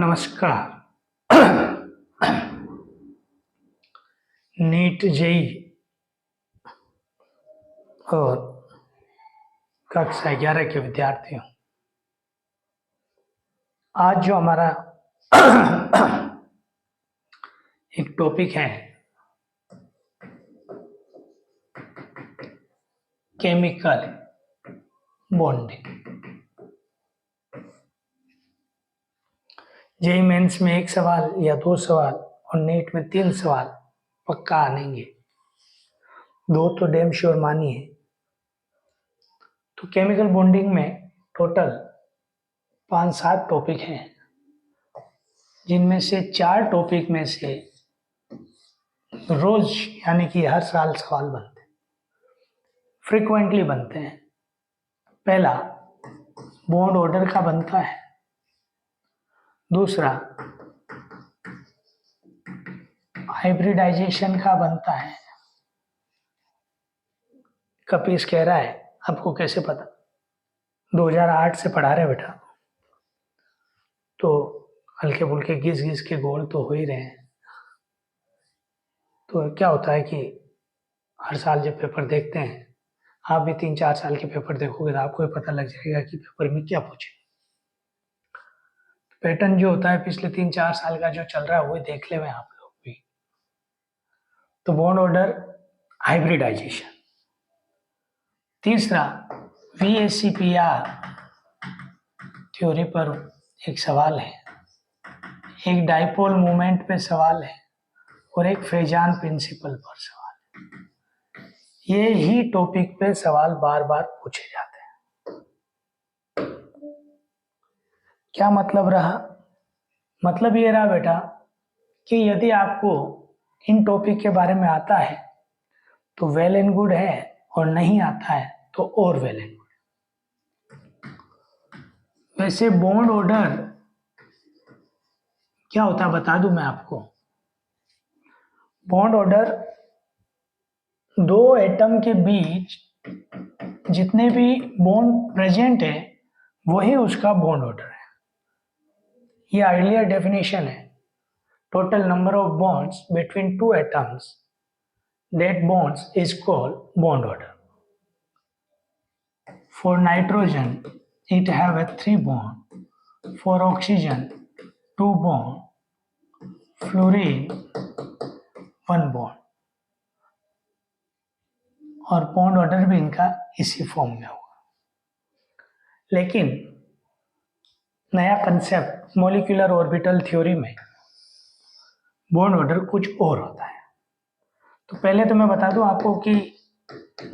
नमस्कार। NEET JEE और कक्षा 11 के विद्यार्थियों, आज जो हमारा एक टॉपिक है केमिकल बॉन्डिंग। जेई मेंस में एक सवाल या 2 सवाल और नीट में 3 सवाल पक्का आनेंगे, 2 तो डैम श्योर मानिए। तो केमिकल बॉन्डिंग में टोटल 5-7 टॉपिक हैं, जिनमें से 4 टॉपिक में से रोज यानी कि हर साल सवाल बनते हैं, फ्रीक्वेंटली बनते हैं। पहला बॉन्ड ऑर्डर का बनता है, दूसरा हाइब्रिडाइजेशन का बनता है। कपीस कह रहा है आपको कैसे पता, 2008 से पढ़ा रहे बेटा, तो हल्के फुल्के घिस घिस के गोल तो हो ही रहे हैं। तो क्या होता है कि हर साल जब पेपर देखते हैं, आप भी 3-4 साल के पेपर देखोगे तो आपको भी पता लग जाएगा कि पेपर में क्या पूछे। पैटर्न जो होता है पिछले 3-4 साल का जो चल रहा है वही देख ले में आप लोग भी। तो बॉन्ड ऑर्डर, हाइब्रिडाइजेशन। तीसरा VACPR थ्योरी पर एक सवाल है, एक डाइपोल मूवमेंट पे सवाल है और एक फेजान प्रिंसिपल पर सवाल है। ये ही टॉपिक पे सवाल बार बार पूछे जाते हैं। क्या मतलब रहा? मतलब ये रहा बेटा कि यदि आपको इन टॉपिक के बारे में आता है तो वेल एंड गुड है, और नहीं आता है तो और वेल एंड गुड। वैसे बॉन्ड ऑर्डर क्या होता है बता दूं मैं आपको। बॉन्ड ऑर्डर 2 एटम के बीच जितने भी बॉन्ड प्रेजेंट है वही उसका बॉन्ड ऑर्डर है। ये अर्लियर डेफिनेशन है, total number of bonds between 2 atoms, that bonds is called bond order. For nitrogen it have a 3 bond, for oxygen 2 bond, fluorine 1 bond, और बॉन्ड ऑर्डर भी इनका इसी फॉर्म में होगा। लेकिन नया कंसेप्ट मॉलिक्यूलर ऑर्बिटल थ्योरी में बॉन्ड ऑर्डर कुछ और होता है। तो पहले तो मैं बता दूं आपको कि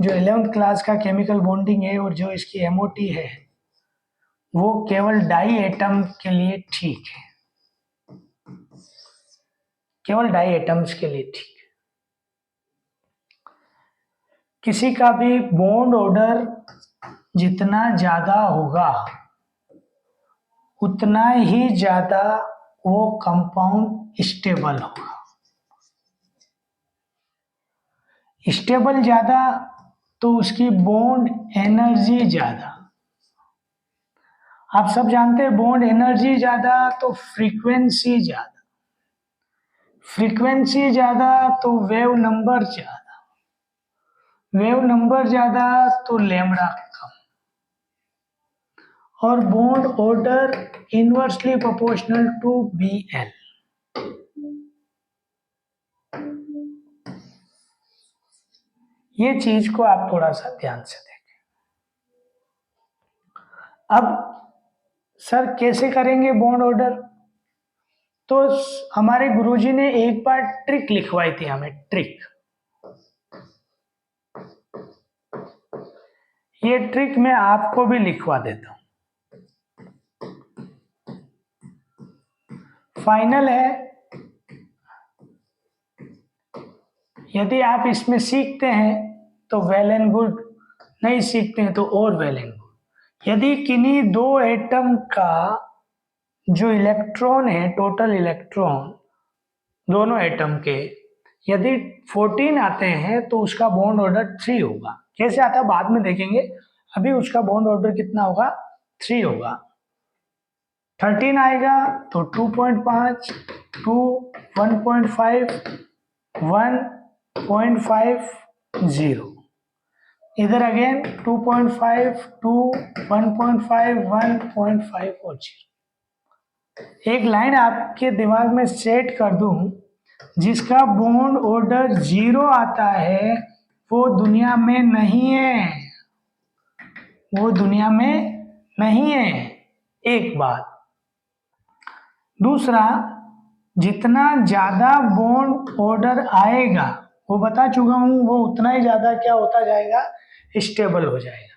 जो 11th क्लास का केमिकल बॉन्डिंग है और जो इसकी MOT है वो केवल डाई एटम के लिए ठीक है, केवल डाई एटम्स के लिए ठीक है। किसी का भी बॉन्ड ऑर्डर जितना ज्यादा होगा उतना ही ज्यादा वो कंपाउंड स्टेबल होगा। स्टेबल ज्यादा तो उसकी बॉन्ड एनर्जी ज्यादा। आप सब जानते हैं बॉन्ड एनर्जी ज्यादा तो फ्रीक्वेंसी ज्यादा, फ्रीक्वेंसी ज्यादा तो वेव नंबर ज्यादा, वेव नंबर ज्यादा तो लैम्डा कम, और bond order inversely proportional to BL। ये चीज को आप थोड़ा सा ध्यान से देखें। अब सर कैसे करेंगे बॉन्ड ऑर्डर? तो हमारे गुरुजी ने एक बार ट्रिक लिखवाई थी हमें, ट्रिक। ये ट्रिक मैं आपको भी लिखवा देता हूं, फाइनल है। यदि आप इसमें सीखते हैं तो वेल एंड गुड, नहीं सीखते हैं तो और वेल एंड गुड। यदि किन्हीं 2 एटम का जो इलेक्ट्रॉन है, टोटल इलेक्ट्रॉन दोनों एटम के यदि 14 आते हैं तो उसका बॉन्ड ऑर्डर 3 होगा। कैसे आता है बाद में देखेंगे, अभी उसका बॉन्ड ऑर्डर कितना होगा? 3 होगा। 13 आएगा तो 2.5, 2, 1.5, 1.50, इधर अगेन 2.5, 2, 1.5, 1.5 और 0। एक लाइन आपके दिमाग में सेट कर दूं, जिसका बॉन्ड ऑर्डर 0 आता है वो दुनिया में नहीं है, वो दुनिया में नहीं है। एक बात। दूसरा, जितना ज्यादा बॉन्ड ऑर्डर आएगा, वो बता चुका हूं, वो उतना ही ज्यादा क्या होता जाएगा, स्टेबल हो जाएगा।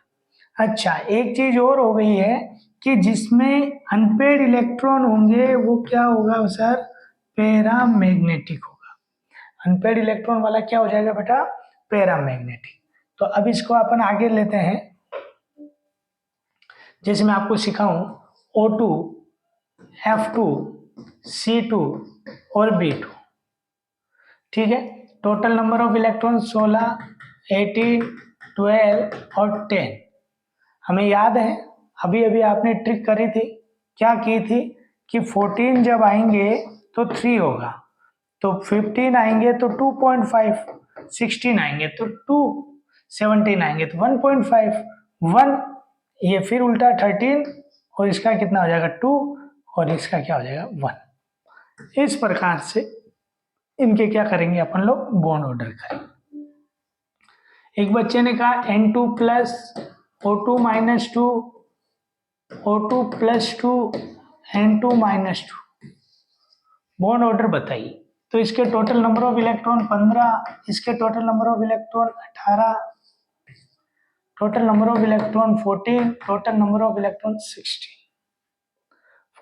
अच्छा, एक चीज और हो गई है कि जिसमें अनपेड इलेक्ट्रॉन होंगे वो क्या होगा सर, पैरामैग्नेटिक होगा। अनपेड इलेक्ट्रॉन वाला क्या हो जाएगा बेटा, पैरामैग्नेटिक। तो अब इसको अपन आगे लेते हैं। जैसे मैं आपको सिखाऊं, O2, F2, C2 और B2, ठीक है। टोटल नंबर ऑफ इलेक्ट्रॉन 16, 18, 12 और 10। हमें याद है अभी अभी आपने ट्रिक करी थी, क्या की थी कि 14 जब आएंगे तो 3 होगा, तो 15 आएंगे तो 2.5, 16 आएंगे तो 2, 17 आएंगे तो 1.5, 1, ये फिर उल्टा 13 और इसका कितना हो जाएगा 2 और इसका क्या हो जाएगा 1। इस प्रकार से इनके क्या करेंगे अपन लोग, बॉन्ड ऑर्डर करेंगे। एक बच्चे ने कहा N2 plus O2 minus 2, O2 plus 2, N2 minus 2, bond order बताइए। तो इसके टोटल नंबर ऑफ इलेक्ट्रॉन 15, इसके total number of electron 18, total number of electron 14, total number of electron 16।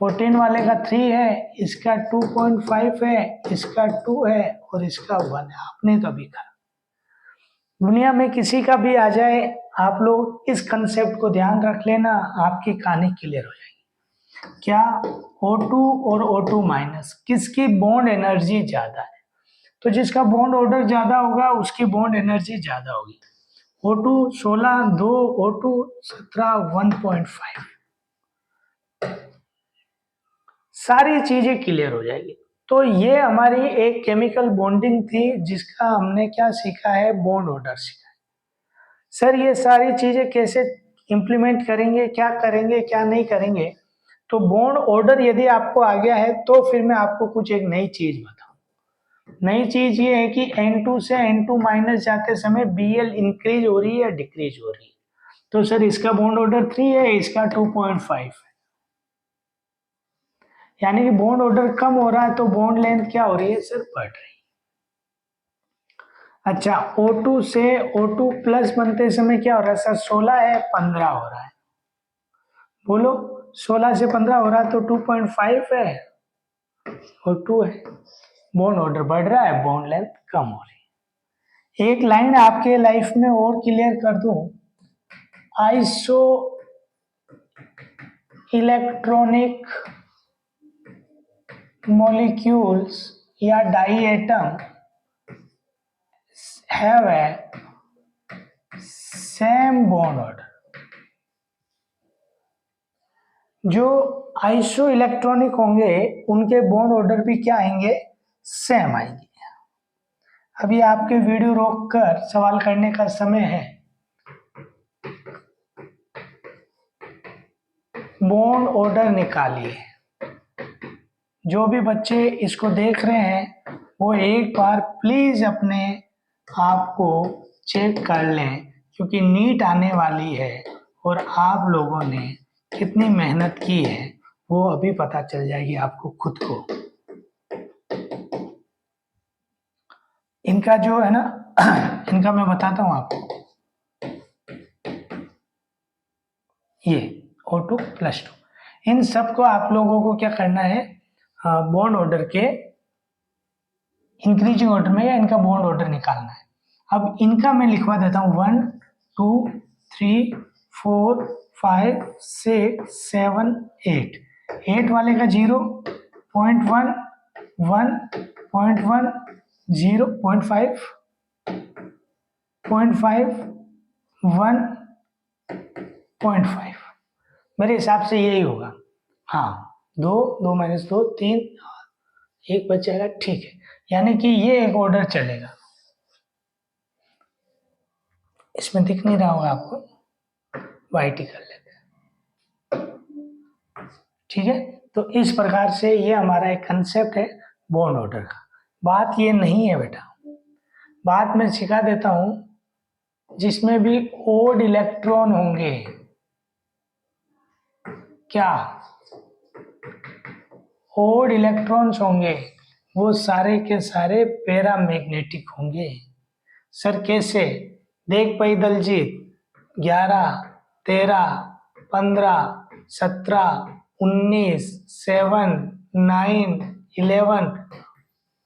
14 वाले का 3 है, इसका 2.5 है, इसका 2 है और इसका 1 है। आपने तो अभी कहा, दुनिया में किसी का भी आ जाए, आप लोग इस कंसेप्ट को ध्यान रख लेना, आपकी कहानी क्लियर हो जाएगी। क्या O2 और O2 माइनस किसकी बॉन्ड एनर्जी ज्यादा है, तो जिसका बॉन्ड ऑर्डर ज्यादा होगा उसकी बॉन्ड एनर्जी ज्यादा होगी। O2 16, 2, O2 17, 1.5। सारी चीजें क्लियर हो जाएगी। तो ये हमारी एक केमिकल बॉन्डिंग थी जिसका हमने क्या सीखा है, बॉन्ड ऑर्डर सीखा है। सर ये सारी चीजें कैसे इंप्लीमेंट करेंगे, क्या करेंगे क्या नहीं करेंगे, तो बॉन्ड ऑर्डर यदि आपको आ गया है तो फिर मैं आपको कुछ एक नई चीज बताऊं। नई चीज ये है कि N2 से N2 माइनस जाते समय Bl इंक्रीज हो रही है या डिक्रीज हो रही है। तो सर इसका बॉन्ड ऑर्डर 3 है, इसका 2.5 है, यानी कि बॉन्ड ऑर्डर कम हो रहा है तो बॉन्ड लेंथ क्या हो रही है सर, बढ़ रही है। अच्छा, O2 से O2 प्लस बनते समय क्या हो रहा है सर, 16 है 15 हो रहा है, बोलो 16 से 15 हो रहा है तो 2.5 है और 2 है, बॉन्ड ऑर्डर बढ़ रहा है, बॉन्ड लेंथ कम हो रही है। एक लाइन आपके लाइफ में और क्लियर कर दूं, आइसो इलेक्ट्रॉनिक मॉलिक्यूल्स या diatom have a same bond order. जो आइसो इलेक्ट्रॉनिक होंगे उनके बॉन्ड ऑर्डर भी क्या आएंगे, सेम आएंगे। अभी आपके वीडियो रोककर सवाल करने का समय है। बॉन्ड ऑर्डर निकालिए। जो भी बच्चे इसको देख रहे हैं वो एक बार प्लीज अपने आप को चेक कर लें, क्योंकि नीट आने वाली है और आप लोगों ने कितनी मेहनत की है वो अभी पता चल जाएगी आपको खुद को। इनका जो है ना इनका मैं बताता हूं आपको, ये O2 प्लस 2, इन सबको आप लोगों को क्या करना है, बॉन्ड ऑर्डर के इंक्रीजिंग ऑर्डर में या इनका बॉन्ड ऑर्डर निकालना है। अब इनका मैं लिखवा देता हूं 1, 2, 3, 4, 5, 6, 7, 8। 8 वाले का 0.1, 1.1, 0.5, 0.5, 1.5। मेरे हिसाब से यही होगा। हाँ, 2, 2 - 2 3, एक बच जाएगा, ठीक है। यानी कि ये एक ऑर्डर चलेगा। इसमें दिख नहीं रहा होगा आपको, वाइट ही कर लेते हैं, ठीक है। तो इस प्रकार से ये हमारा एक कंसेप्ट है बॉन्ड ऑर्डर का। बात ये नहीं है बेटा, बात मैं सिखा देता हूं जिसमें भी ओड इलेक्ट्रॉन होंगे, क्या ओड इलेक्ट्रॉन्स होंगे, वो सारे के सारे पैरामैग्नेटिक होंगे। सर कैसे? देख भाई Daljit, 11, 13, 15, 17, 19, 7, 9, 11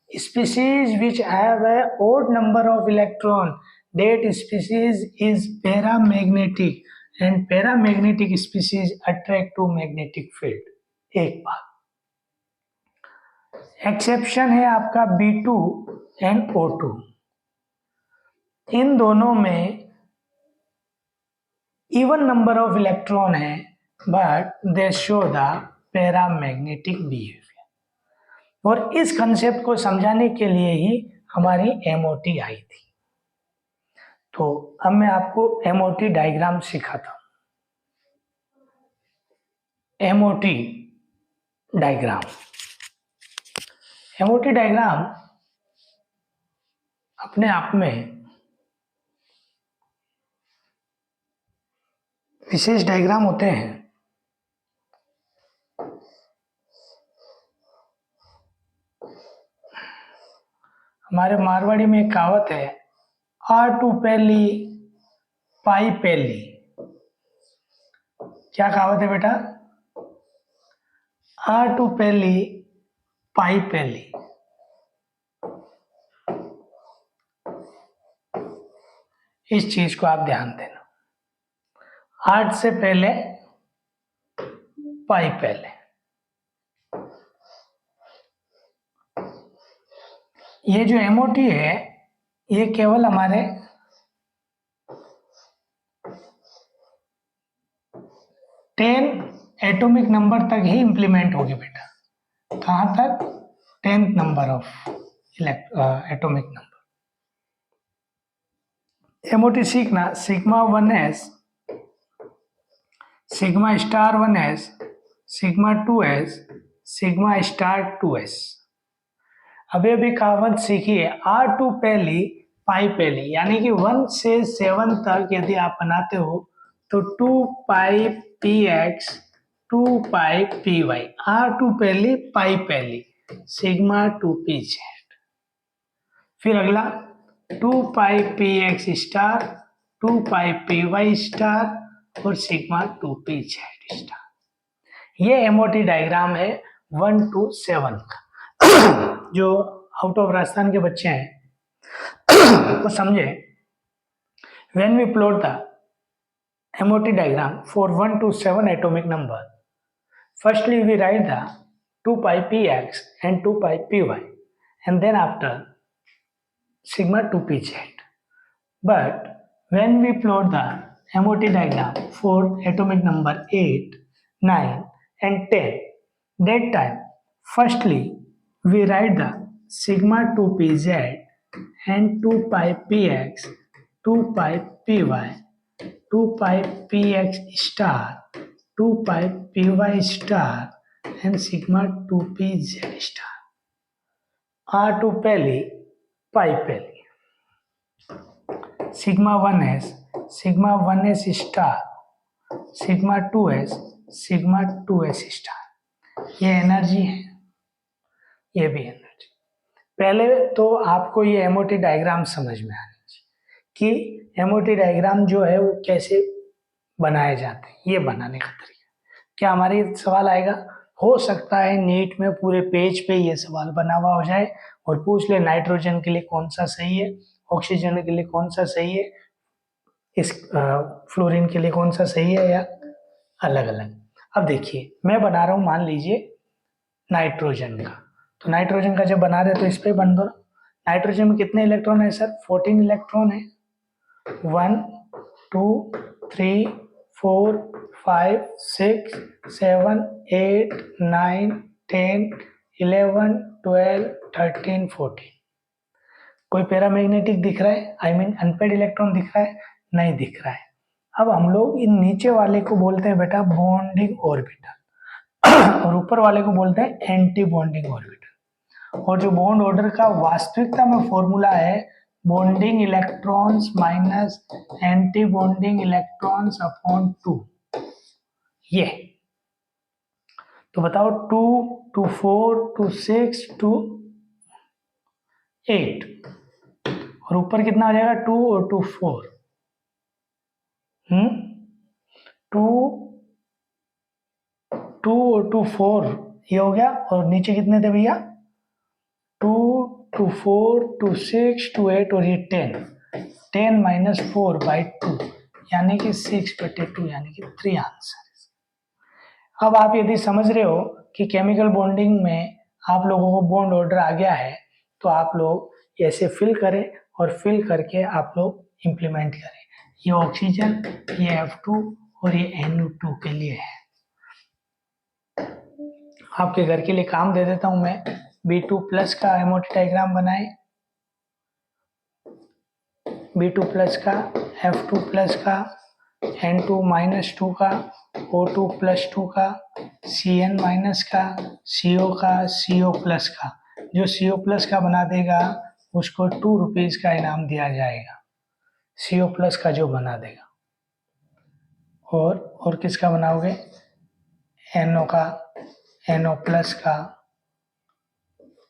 species which have a odd number of electron, that species is paramagnetic and paramagnetic species attract to magnetic field। एक बात, एक्सेप्शन है आपका B2 एंड O2, इन दोनों में इवन नंबर ऑफ इलेक्ट्रॉन है but they show the paramagnetic behaviour. और इस concept को समझाने के लिए ही हमारी MOT आई थी। तो अब मैं आपको MOT डायग्राम सिखाता हूं। MOT डायग्राम, MOT डायग्राम अपने आप में विशेष डायग्राम होते हैं। हमारे मारवाड़ी में एक कहावत है, R2 पहली पाई पहली। क्या कहावत है बेटा? R2 पहली पाई पहली। इस चीज को आप ध्यान देना, 8 से पहले पाई पहले। ये जो MOT है ये केवल हमारे टेन एटॉमिक नंबर तक ही इंप्लीमेंट होगी बेटा। कहां तक? 10th number of atomic number. MOT सीखना, sigma 1s, sigma star 1s, sigma 2s, sigma star 2s। अभी कहावत सीखिए, R2 पहली पाई पहली, यानी कि 1 से 7 तक यदि आप बनाते हो तो 2 पाई px 2 पाई py, R2 पहली पाई पहली, सिग्मा 2pz। फिर अगला 2 पाई px स्टार, 2 पाई py स्टार और सिग्मा 2pz स्टार। ये MOT डायग्राम है 1 to 7 का। जो आउट ऑफ राजस्थान के बच्चे हैं वो समझे, when we plot the MOT diagram for 1 to 7 atomic number, firstly we write the 2 pi px and 2 pi py and then after sigma 2pz. But when we plot the MOT diagram for atomic number 8, 9 and 10, that time firstly we write the sigma 2pz and 2 pi px, 2 pi py, 2 pi px star, 2 pi py star and sigma 2pz star। R2 पहली पाई पहली, sigma 1s, sigma 1s star, sigma 2s, sigma 2s star. ये energy है, ये भी energy. पहले तो आपको ये MOT डायग्राम समझ में आनी चाहिए कि MOT डायग्राम जो है वो कैसे बनाए जाते हैं, ये बनाने का तरीका। क्या हमारे सवाल आएगा? हो सकता है नीट में पूरे पेज पे ये सवाल बना हुआ हो जाए और पूछ ले नाइट्रोजन के लिए कौन सा सही है, ऑक्सीजन के लिए कौन सा सही है, इस फ्लोरीन के लिए कौन सा सही है, या अलग अलग। अब देखिए मैं बना रहा हूँ, मान लीजिए नाइट्रोजन का, तो नाइट्रोजन का जब बना रहे तो इस पे बन दो। नाइट्रोजन में कितने इलेक्ट्रॉन है सर? 14 इलेक्ट्रॉन है। 1 2 3 4 5 6 7 8 9 10 11 12 13 14। कोई पैरामैग्नेटिक दिख रहा है, आई मीन अनपेड इलेक्ट्रॉन दिख रहा है? नहीं दिख रहा है। अब हम लोग इन नीचे वाले को बोलते हैं बेटा बॉन्डिंग ऑर्बिटल और ऊपर वाले को बोलते हैं एंटी बॉन्डिंग ऑर्बिटल। और जो बॉन्ड ऑर्डर का वास्तविकता में फॉर्मूला है bonding electrons minus anti bonding electrons upon 2, ये। तो बताओ 2 to 4 to 6 to 8 और ऊपर कितना आ जाएगा 2 और 2 4, 2 और 2 4 ये हो गया। और नीचे कितने थे भैया 2 to 4 to 6 to 8 और ये 10 माइनस 4 बाई 2 यानी कि 6/2 यानी कि 3 आंसर। अब आप यदि समझ रहे हो कि केमिकल बॉन्डिंग में आप लोगों को बॉन्ड ऑर्डर आ गया है तो आप लोग ऐसे फिल करें और फिल करके आप लोग इंप्लीमेंट करें। ये ऑक्सीजन, ये F2 और ये NO2 के लिए है। आपके घर के लिए काम दे देता हूं मैं, B2 प्लस का एमओटी डायग्राम बनाए, B2 प्लस का, F2 प्लस का, N2 माइनस 2 का, O2 प्लस 2 का, Cn माइनस का, CO का, CO प्लस का। जो CO प्लस का बना देगा उसको 2 रुपीज का इनाम दिया जाएगा, CO प्लस का जो बना देगा। और किसका बनाओगे NO का, NO प्लस का,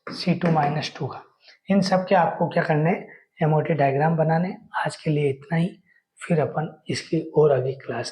C2 माइनस 2 का। इन सब के आपको क्या करने एमओटी डायग्राम बनाने। आज के लिए इतना ही, फिर अपन इसकी और आगे क्लास